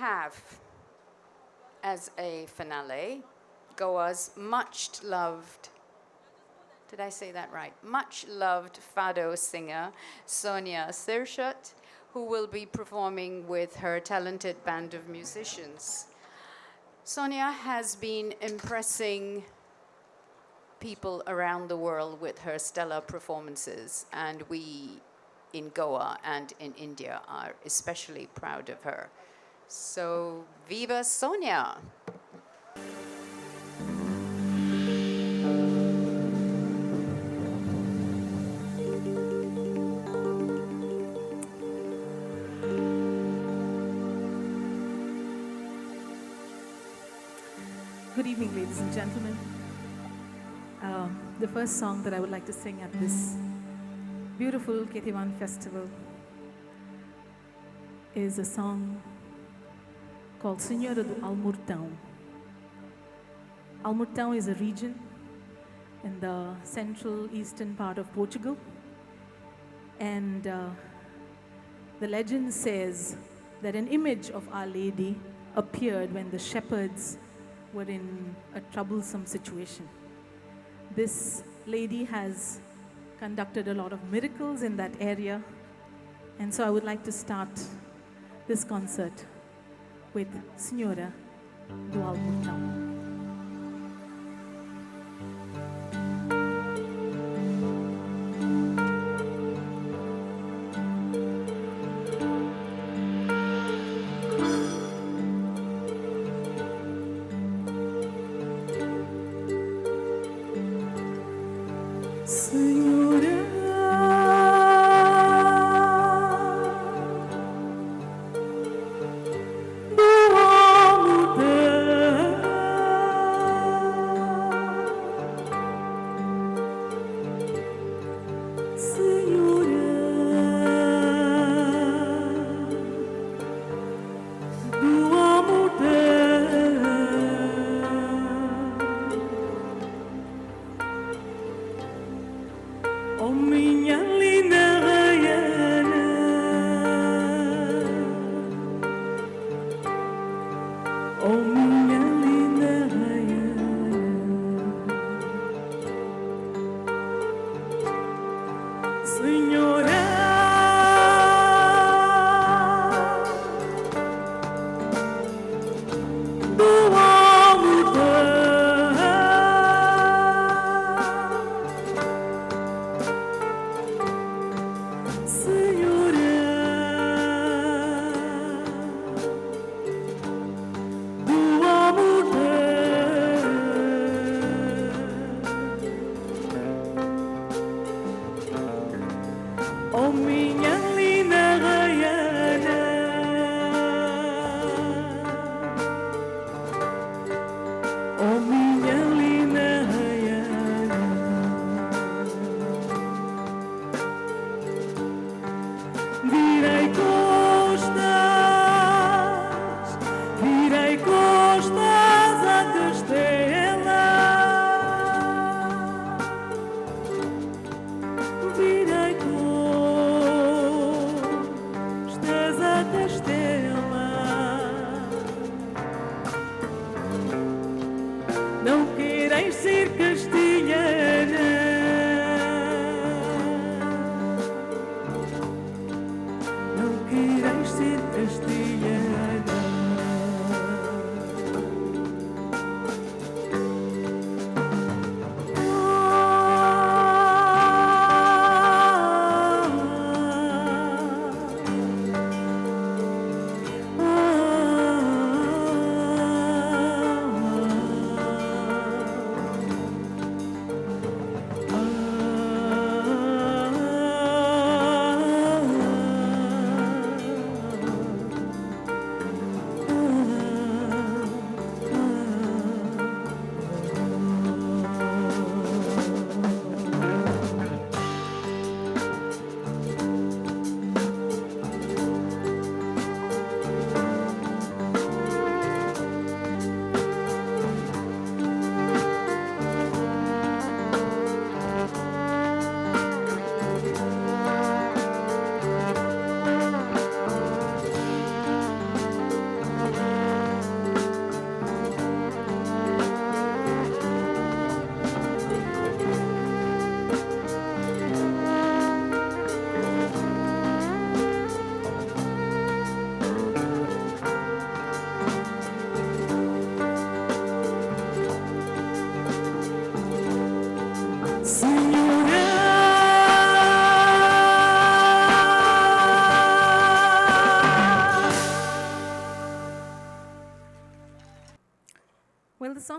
have, as a finale, Goa's much loved, did I say that right? Much loved Fado singer, Sonia Shirsat, who will be performing with her talented band of musicians. Sonia has been impressing people around the world with her stellar performances, and we in Goa and in India are especially proud of her. So, viva Sonia! Good evening, ladies and gentlemen. The first song that I would like to sing at this beautiful Ketevan Festival is a song called Senhora do Almurtão. Almurtão is a region in the central eastern part of Portugal, and the legend says that an image of Our Lady appeared when the shepherds were in a troublesome situation. This lady has conducted a lot of miracles in that area, and so I would like to start this concert with Senhora do Almurtão. Virei costas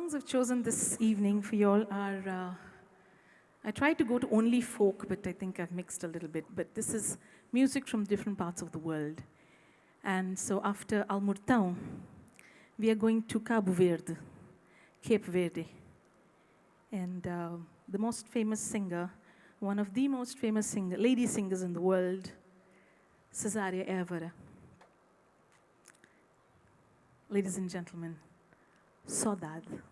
songs I've chosen this evening for you all are, I tried to go to only folk, but I think I've mixed a little bit. But this is music from different parts of the world. And so after Almurtão, we are going to Cabo Verde, Cape Verde. And the most famous singer, one of the most famous lady singers in the world, Cesária Évora. Ladies and gentlemen, Saudade.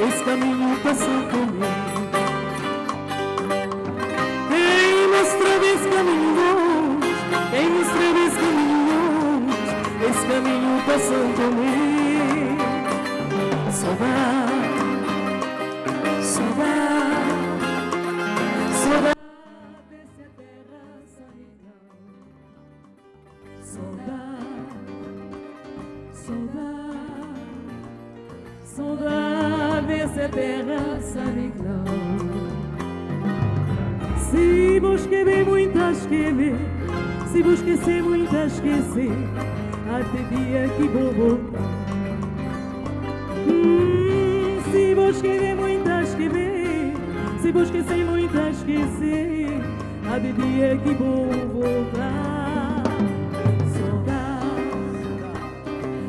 Esse caminho passou comigo. Quem mostra esse caminho longe, quem mostra esse caminho longe, esse caminho passou comigo. Saudade, saudade, saudade dessa terra sanidade. Saudade, saudade, saudade dessa terra sanidade. Se vou esquecer muito a esquecer, se vou esquecer muito a esquecer, até dia que vou voltar. Se vou esquecer muito a esquecer, se vou esquecer muito a esquecer, até dia que vou voltar. Saudade,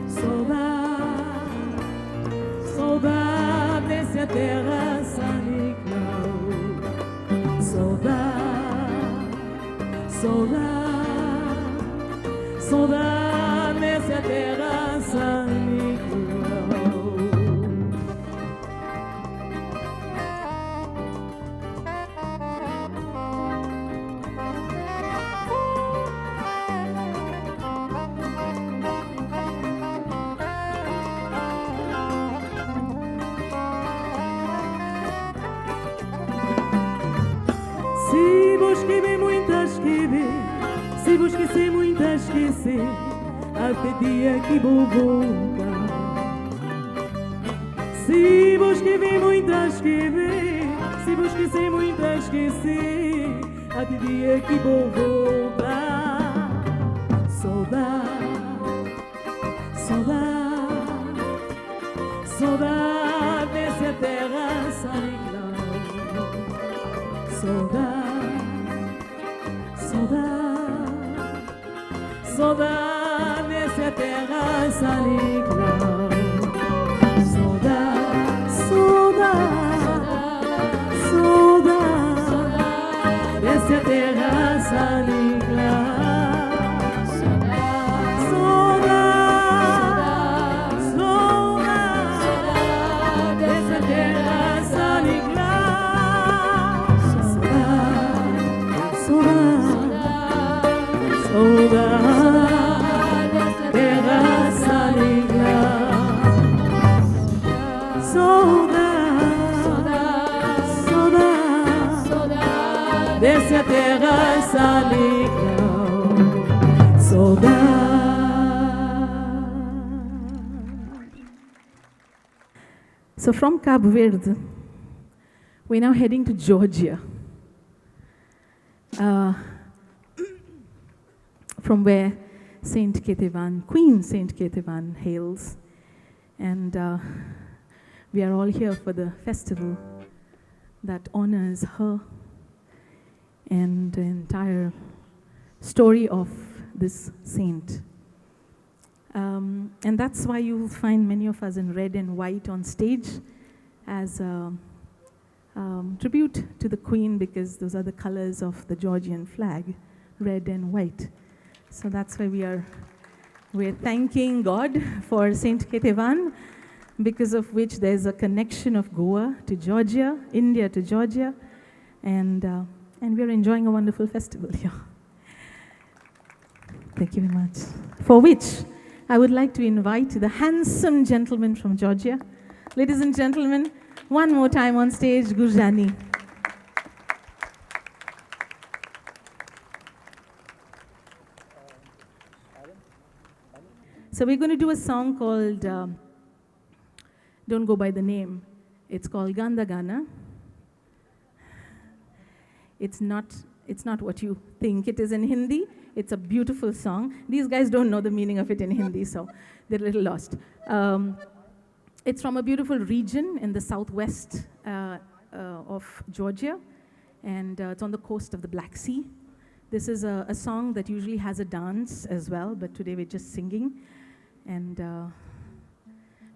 saudade, saudade dessa terra saniglau. Saudade, saudade, saudade dessa terra saniglau. Se vou esquecer muito a esquecer, se vou esquecer muito a esquecer, até dia que vou voltar. Se vou esquecer muito a esquecer, se vou esquecer muito a esquecer, até dia que vou voltar. Saudade, saudade, saudade dessa terra saniglau. Saudade, saudade, saudade dessa terra saniglau. Saudade, saudade, saudade dessa terra saniglau. Saudade, saudade dessa terra saniglau. Saudade, terra saniglau. Saudade, saudade dessa terra saniglau. Saudade. So from Cabo Verde, we're now heading to Georgia. From where Saint Ketevan, Queen Saint Ketevan hails. And we are all here for the festival that honors her and the entire story of this saint. And that's why you'll find many of us in red and white on stage as a tribute to the Queen, because those are the colors of the Georgian flag, red and white. So that's why we're thanking God for Saint Ketevan, because of which there's a connection of Goa to Georgia, India to Georgia, and we're enjoying a wonderful festival here. Thank you very much. For which I would like to invite the handsome gentleman from Georgia. Ladies and gentlemen, one more time on stage, Gurjaani. So we're going to do a song called, don't go by the name, it's called Ganda Gana. It's not what you think it is in Hindi. It's a beautiful song. These guys don't know the meaning of it in Hindi, so they're a little lost. It's from a beautiful region in the southwest of Georgia, and it's on the coast of the Black Sea. This is a song that usually has a dance as well, but today we're just singing. And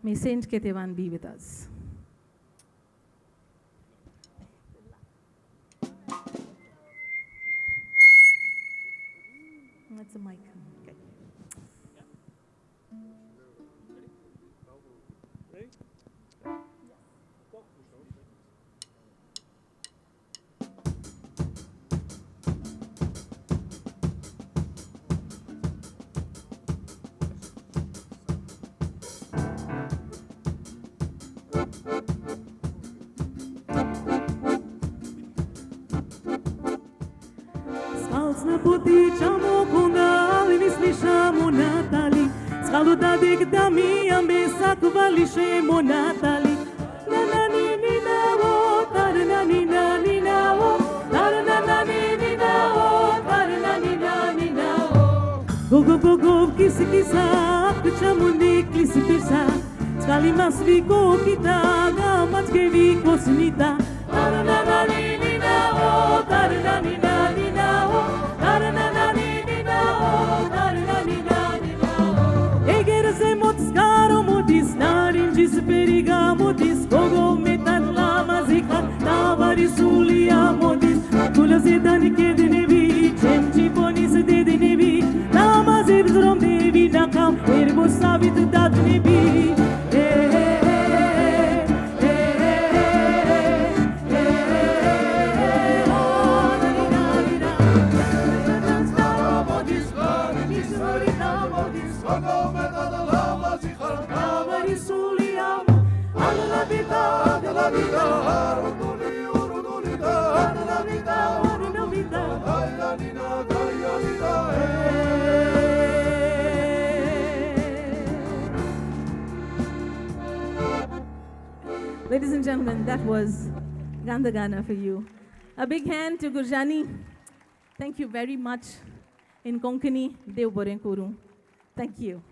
may Saint Ketevan be with us. That's a mic. Okay. Na potičamo kundali, mi slišamo Natali. Skalota dek da mi ambesa kvališemo Natali. Na na ni ni na o, tar na ni na ni na o, tar na na ni ni na o, tar na ni na o. Go go go go, kisi kisa, kuchamundi kisi pisa. Skali masvi ko kita, gamatke vi kosnita. Tar na na ni ni na o, tar na ni na o. Egerse motskaro modis narin jis periga modis gogo metan lama zikar tavari sulia modis tulase dan ke denevi chemchi ponis de denevi lama zebzrom devi nakam erbo sabit dat nebi Ladies and gentlemen, that was Ganda Gana for you. A big hand to Gurjaani. Thank you very much. In Konkani, Dev Boren Kuru. Thank you.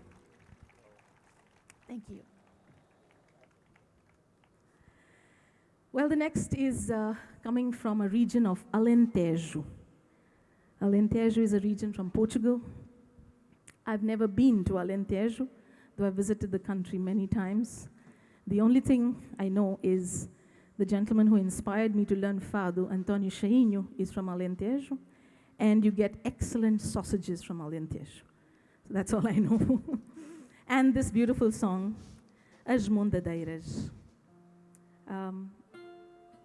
Thank you. Well, the next is coming from a region of Alentejo. Alentejo is a region from Portugal. I've never been to Alentejo, though I've visited the country many times. The only thing I know is the gentleman who inspired me to learn Fado, Antonio Shirsat, is from Alentejo, and you get excellent sausages from Alentejo. So that's all I know. And this beautiful song, As Mondadeiras.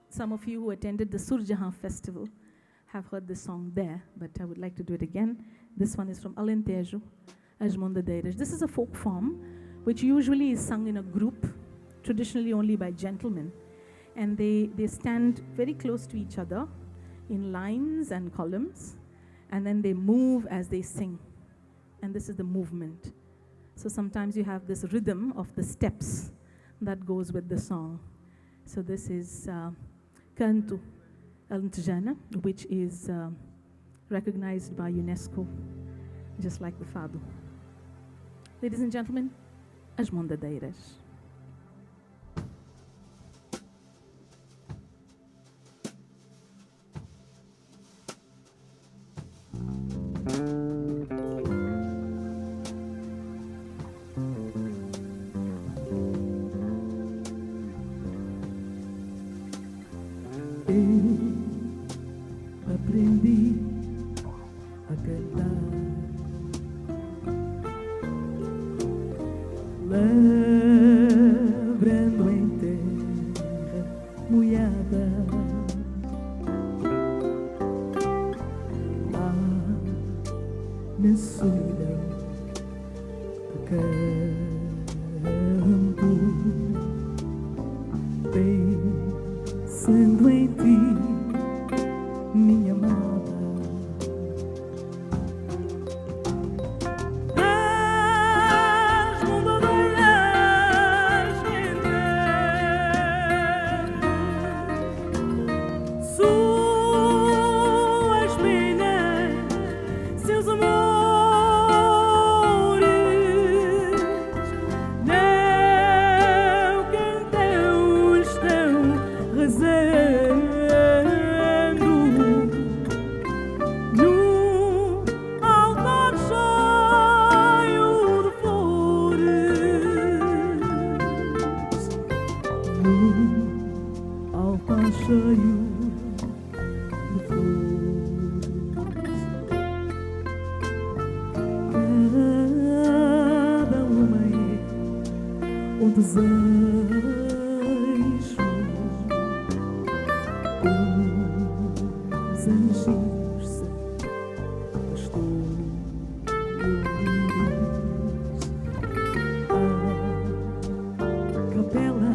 Some of you who attended the Surjahan festival have heard this song there, but I would like to do it again. This one is from Alentejo, As Mondadeiras. This is a folk form which usually is sung in a group, traditionally only by gentlemen. And they stand very close to each other in lines and columns, and then they move as they sing. And this is the movement. So sometimes you have this rhythm of the steps that goes with the song. So this is Canto Alentejana, which is recognized by UNESCO, just like the Fado. Ladies and gentlemen, As Mondadeiras. Aprendi a cantar, lavrando em terra molhada, lá na solidão do os anjinhos são pastores. A capela,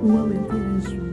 o Alentejo.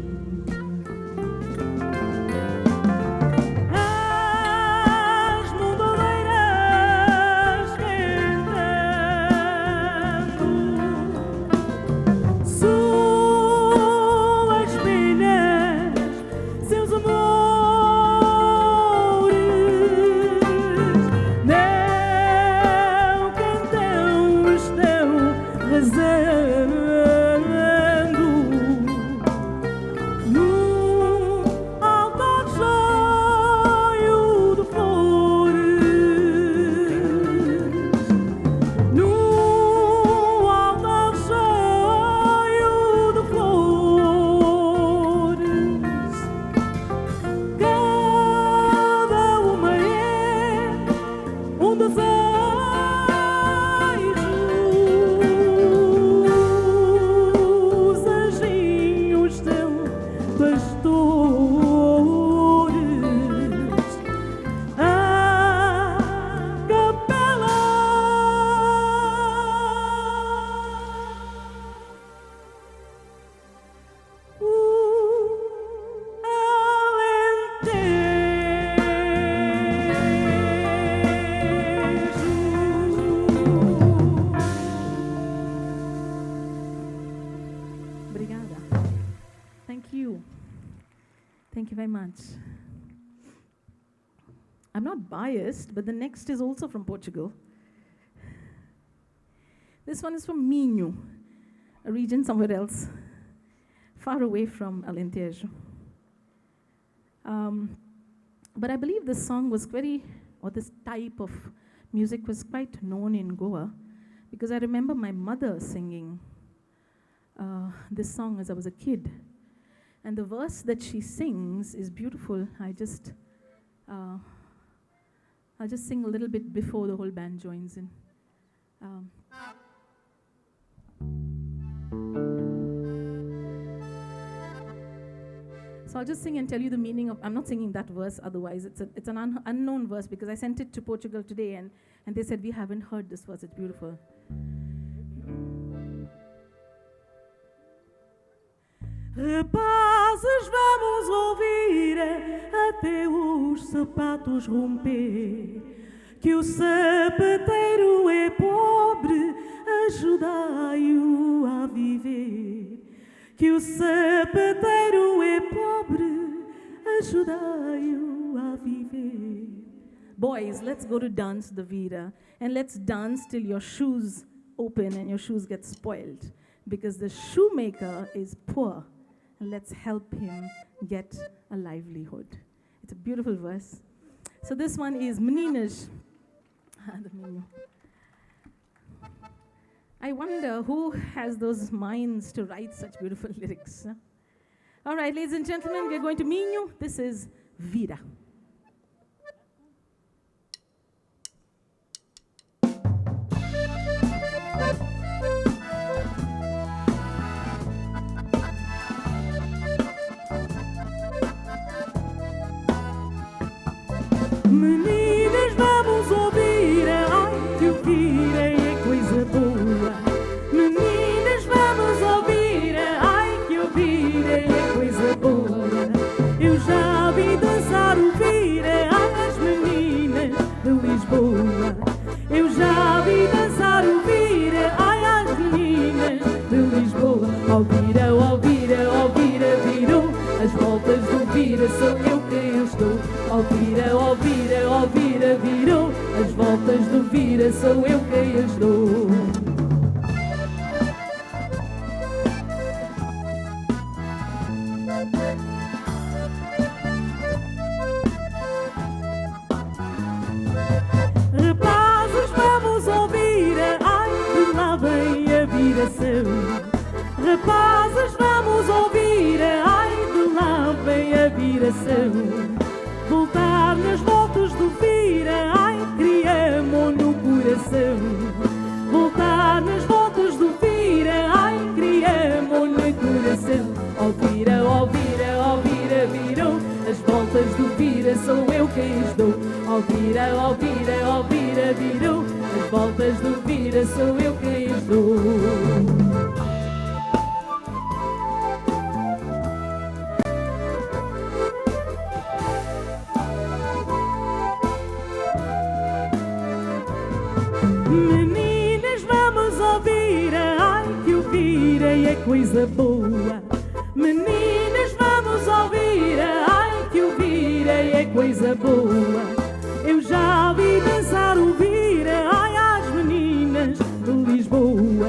I'm not biased, but the next is also from Portugal. This one is from Minho, a region somewhere else, far away from Alentejo. But I believe this song was this type of music was quite known in Goa, because I remember my mother singing this song as I was a kid. And the verse that she sings is beautiful. I'll just sing a little bit before the whole band joins in. So I'll just sing and tell you the meaning of. I'm not singing that verse otherwise. It's an unknown verse because I sent it to Portugal today and they said, we haven't heard this verse, it's beautiful. Rapazes, vamos ouvir até os sapatos romper, que o sapateiro é pobre, ajudai-o a viver. Que o sapateiro é pobre, ajudai-o a viver. Boys, let's go to dance the Vira, and let's dance till your shoes open and your shoes get spoiled, because the shoemaker is poor. Let's help him get a livelihood. It's a beautiful verse. So this one is Meninas. I wonder who has those minds to write such beautiful lyrics. Huh? All right, ladies and gentlemen, we're going to Minho. This is Vira. Meninas, vamos ouvir, ai que ouvirem é coisa boa. Meninas, vamos ouvir, ai que ouvirem é coisa boa. Eu já vi dançar ouvir, ai as meninas de Lisboa. Eu já vi dançar ouvir, ai as meninas de Lisboa. Ouvira, ouvira, ouvira, virou as voltas do Vira, sou eu quem estou. Ouvira, ouvira, ouvira, virou as voltas do Vira, sou eu quem as dou. Rapazes, vamos ouvir, ai que lá vem a viração. Rapazes, vamos ouvir, ai de lá vem a viração. Voltar nas voltas do Vira, ai, criamos no coração. Voltar nas voltas do Vira, ai, criamos no coração. Ó Vira, virou as voltas voltas do vira sou eu quem as dou. Ó vira, ó vira, ó vira, virou. As voltas do vira sou eu quem as dou. Meninas, vamos ouvir, ai que o virei é coisa boa. Meninas, vamos ouvir, ai que o virei é coisa boa. Eu já vi dançar o vira, ai às meninas de Lisboa.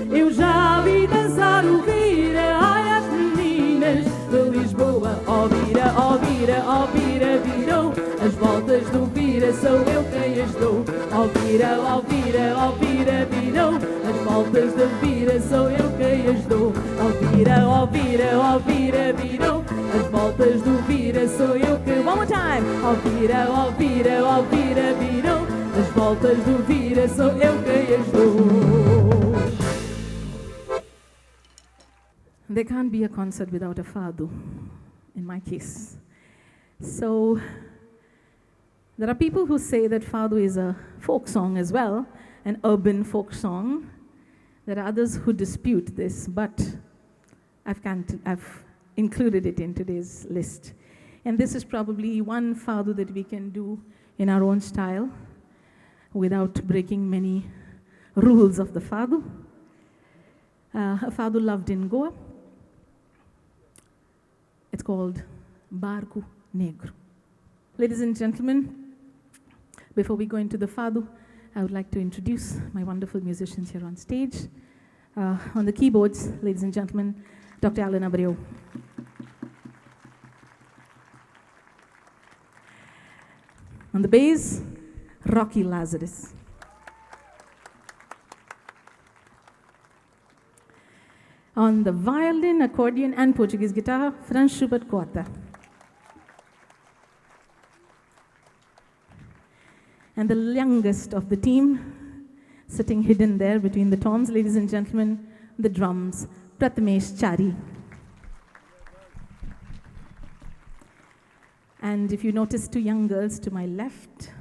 Eu já vi dançar o vira, ai às meninas de Lisboa. Ó vira, ó vira, ó vira, virou. As voltas do vira sou eu quem as dou. Ó vira, ó vira, ó vira, virou. As voltas do vira sou eu quem as dou. Ó vira, ó vira, ó vira, virou. As voltas do vira sou eu que... One more time! Ó vira, ó vira, ó vira, virou. As voltas do vira sou eu quem as dou. There can't be a concert without a fado, in my case. So, there are people who say that fado is a folk song as well, an urban folk song. There are others who dispute this, but I've included it in today's list. And this is probably one fado that we can do in our own style without breaking many rules of the fado. A fado loved in Goa. It's called Barco Negro. Ladies and gentlemen, before we go into the fado, I would like to introduce my wonderful musicians here on stage. On the keyboards, ladies and gentlemen, Dr. Alentejo. On the bass, Rocky Lazarus. On the violin, accordion, and Portuguese guitar, Franz Schubert Quarta. And the youngest of the team, sitting hidden there between the toms, ladies and gentlemen, the drums, Prathamesh Chari. And if you notice two young girls to my left,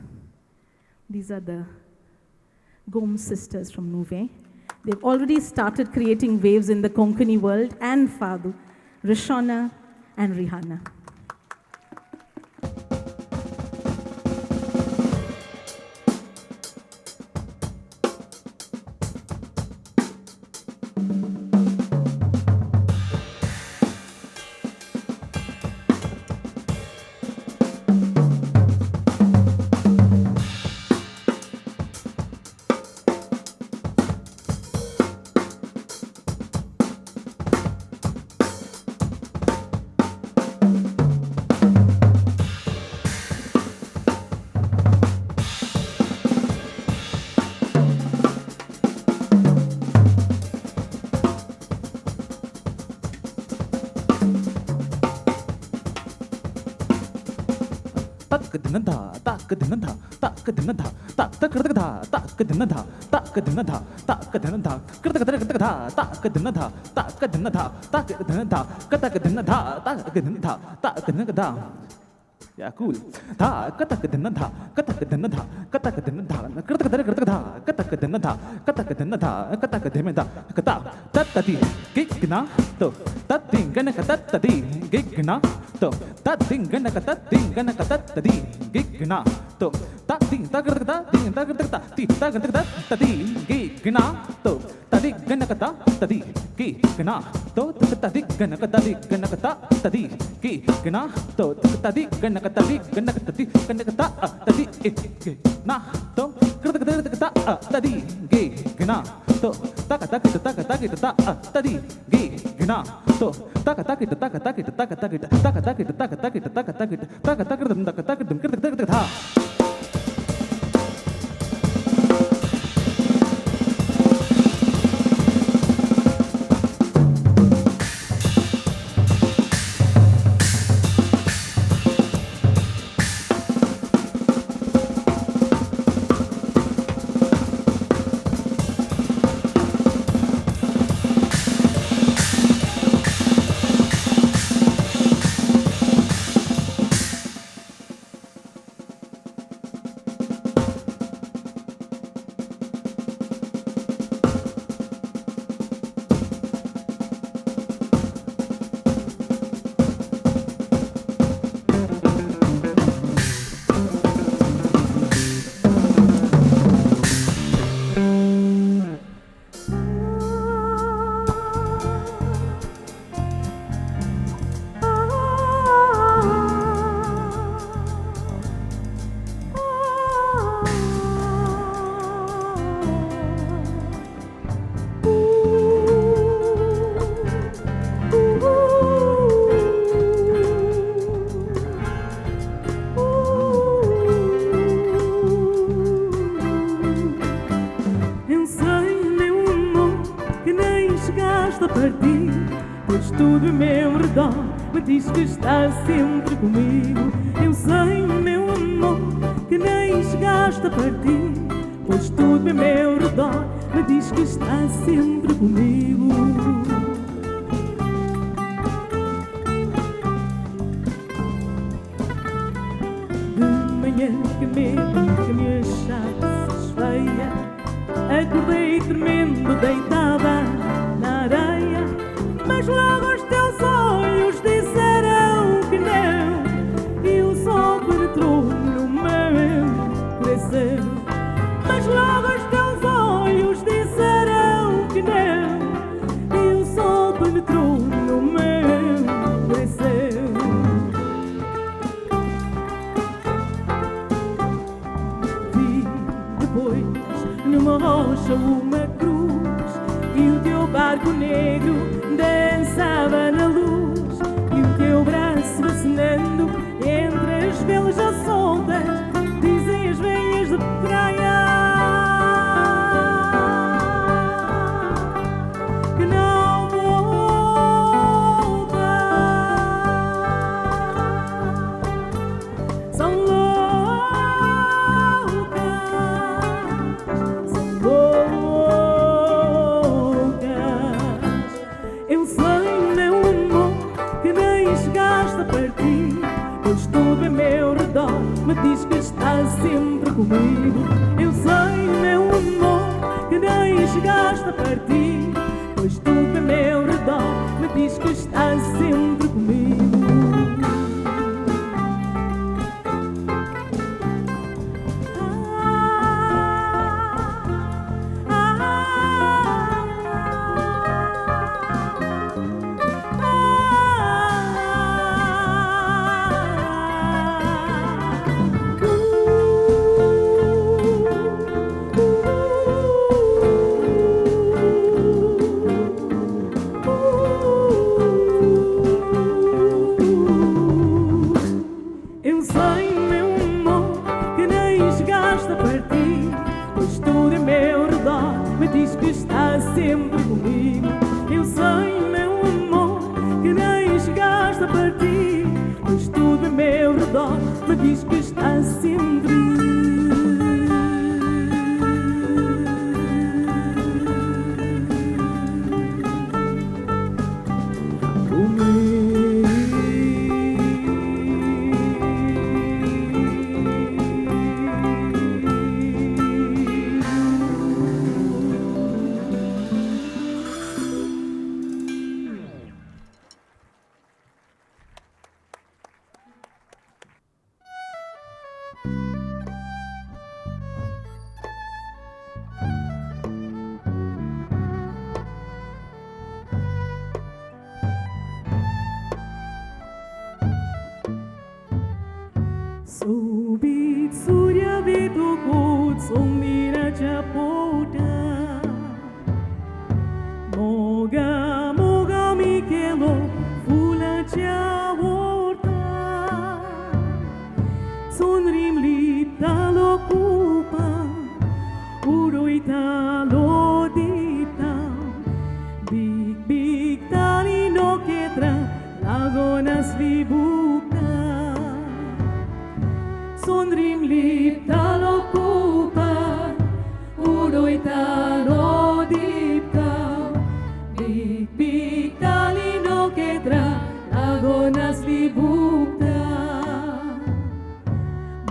these are the Goan sisters from Nuve. They've already started creating waves in the Konkani world and Fado, Rishona and Rihanna. Yeah, cool. Tha katakadana tha katakadana tha katakadana tha katakadana katakadana tha katakadana tha katakadana tha kata tatati gigna to tatingana katatati gigna to tatingana katatingana katatati gigna to tating tagadata ting tagadata ti tagadata tati gigna to tadigana kata tati gigna to tadigana katati gana kata tati gigna to tadigana tadi gana tadi gana kata tadi na to kata kata tadi ge gana to taka taka taka taka taka tadi ge gana to taka taka taka taka taka taka taka taka taka taka taka taka taka taka taka taka tudo ao meu redor me diz que está sempre comigo. Eu sei, meu amor, que nem chegaste a partir, pois tudo ao meu redor me diz que está sempre comigo. De manhã que me achasse feia, acordei tremendo, deitada na areia, mas logo os teus olhos disseram que não, e o sol penetrou no meu coração. Mas logo os teus olhos disseram que não, e o sol penetrou no meu coração. Vi depois numa rocha uma cruz, e o teu barco negro dançava na luz, e o teu braço acenando entre as velas já soltas, dizem as veias de praia que não volta. São loucas, são loucas. Eu sei, meu amor, que nem chegaste a partir, pois tudo ao meu redor me diz que está sempre comigo. Eu sei, meu amor, que nem chegaste a partir, pois tudo ao meu redor me diz que está sempre comigo. Eu sei, meu amor, que nem chegaste a partir, pois tudo ao meu redor me diz que está sempre comigo. Eu sei, meu amor, que nem chegaste a partir, pois tudo ao meu redor me diz que está sempre Subit surya vitukut sumira japota, moga moga mikelo fula javorta, sonrim lipta lokupa, uruita lodita, big big tali no ketra, lagonas libukta. Sonrim lipta lokupa, uruita lodipta, big big tali no ketra, lagonas libukta.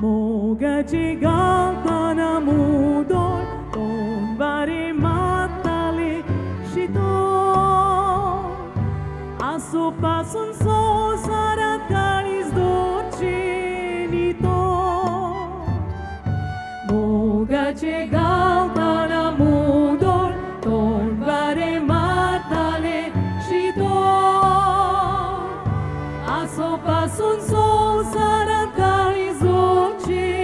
Moga chegalta na mudor, ton bare matale shito, aso pasun so sarakalis dorcinito. Moga chegalta na mudor, ton bare matale shito, aso pasun so sarakalis dorcinito.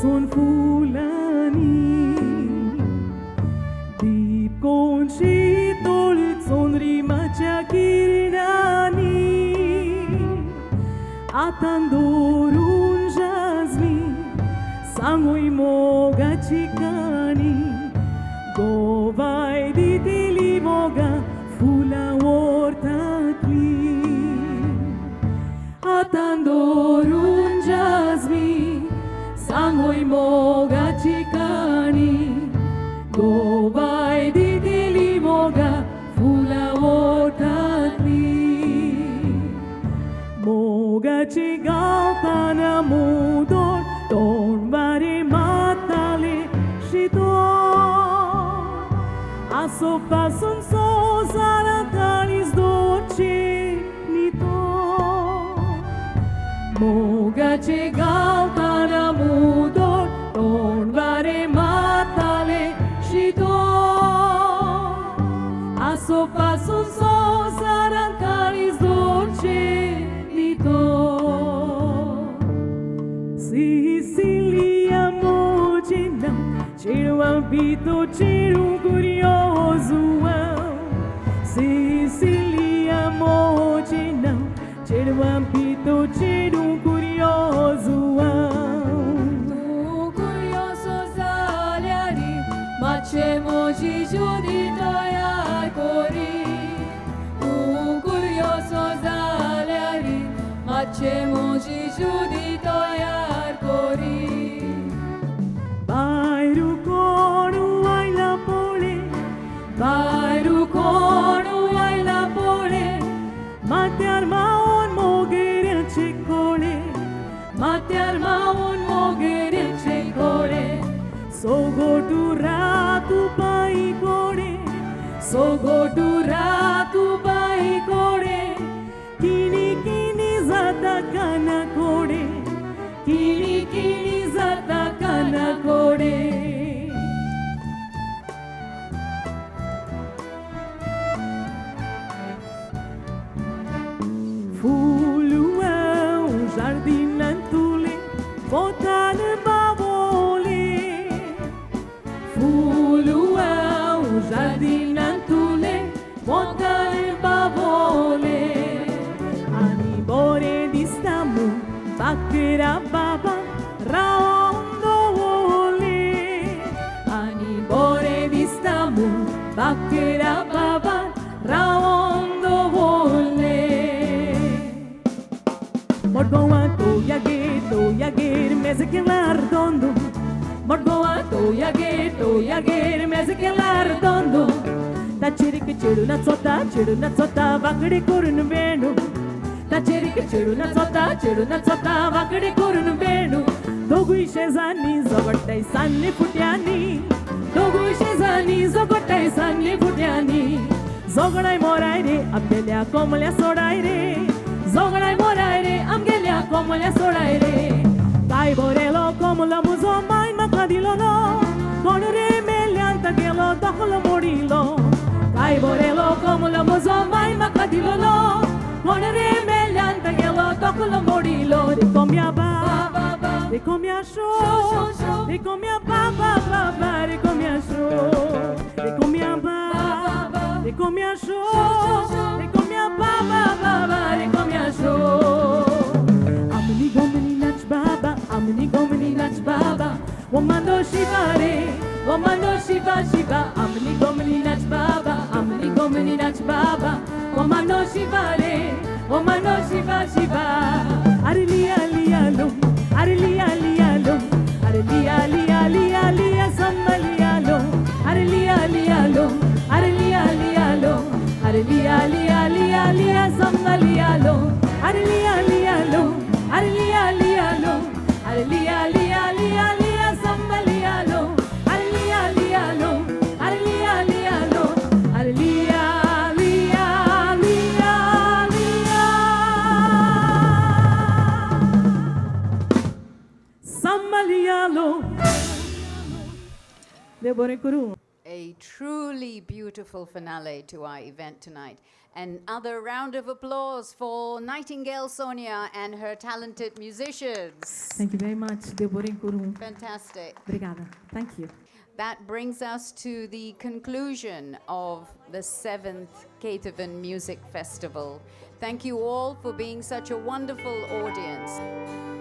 son fulani Deep conchi tolit son rimacha kirnani Atandorun jasmi Sangui moga chikani Govai ditili moga fula ortakli Atandorun jasmi Sangui moga chikani Govai ditili moga fula ortakli Moga chigaltana mudor Don bare matale shitor Aso pasun so zaratalis dolce nitor Moga chigaltana mudor Don bare matale shitor Aso pasun so zaratalis dolce Sicilia Mogina, cheiro ambito, cheiro curioso. Sicilia Mogina, cheiro ambito, cheiro curioso. Tu curioso zaliari, mace moji giudito e cori. Tu curioso zaliari, mace moji giudito e cori. Bairu kono ai la pole, Bairu kono ai la pole, mate arma un mogere cecole, mate arma un mogere cecole. so go to ratu pai core, So go to ratu bai core, kini kini zata kana core, kini kini zata kana core. Fuluão, jardim antule, botar babole. Fuluau, jardim antule, botar babole. Ani bore di stamu, bakera baba, raondo ole. Ani bore di stamu, bakera baba, raondo volle. Morgoa to yagir, mezekelar dondo. Morgoa to yagir, mezekelar dondo. Ta chirike chiru na tsota, vakde korun venu. Ta chirike chiru na tsota, vakde korun venu. Dogui shezani zogotai sanni futyani. Dogu shezani zogotai sanni futyani. Zogadai morai re, abdelya komlya sodai re. Zogadai morai re, amgelia komolya sodai re. Kai borelo komla muzo mai makadilo no. Konure melianta gelo dokhlo morilo. Kai borelo komla muzo mai makadilo no. Konere melianta gelo doklo morilo. Rikomya ba, Ba ba, rikomya sho, Sho, sho. rikomya ba, rikomya sho, rikomya ba, Ba. rikomya sho, Sho. rikomya ba, rikomya sho. Amni gomni nach baba, amni gomni nach baba. Womando shivare, Womando shiva shiva, amni gomni nach baba, amni gomni nach baba. Womando shiva re, womando shiva shiva. arili ali alo, arili ali alo, arili ali samali alo, Arili ali alo, arili ali alo, arili ali samali alo. arili ali alo, Arili ali alo, arili ali samali alo. Arili ali alo, arili alo, arili samali alo. Debore kuru. A true truly beautiful finale to our event tonight. Another round of applause for Nightingale Sonia and her talented musicians. Thank you very much. Deborin Kurum. Fantastic. Obrigada. Thank you. That brings us to the conclusion of the 7th Ketevan Music Festival. Thank you all for being such a wonderful audience.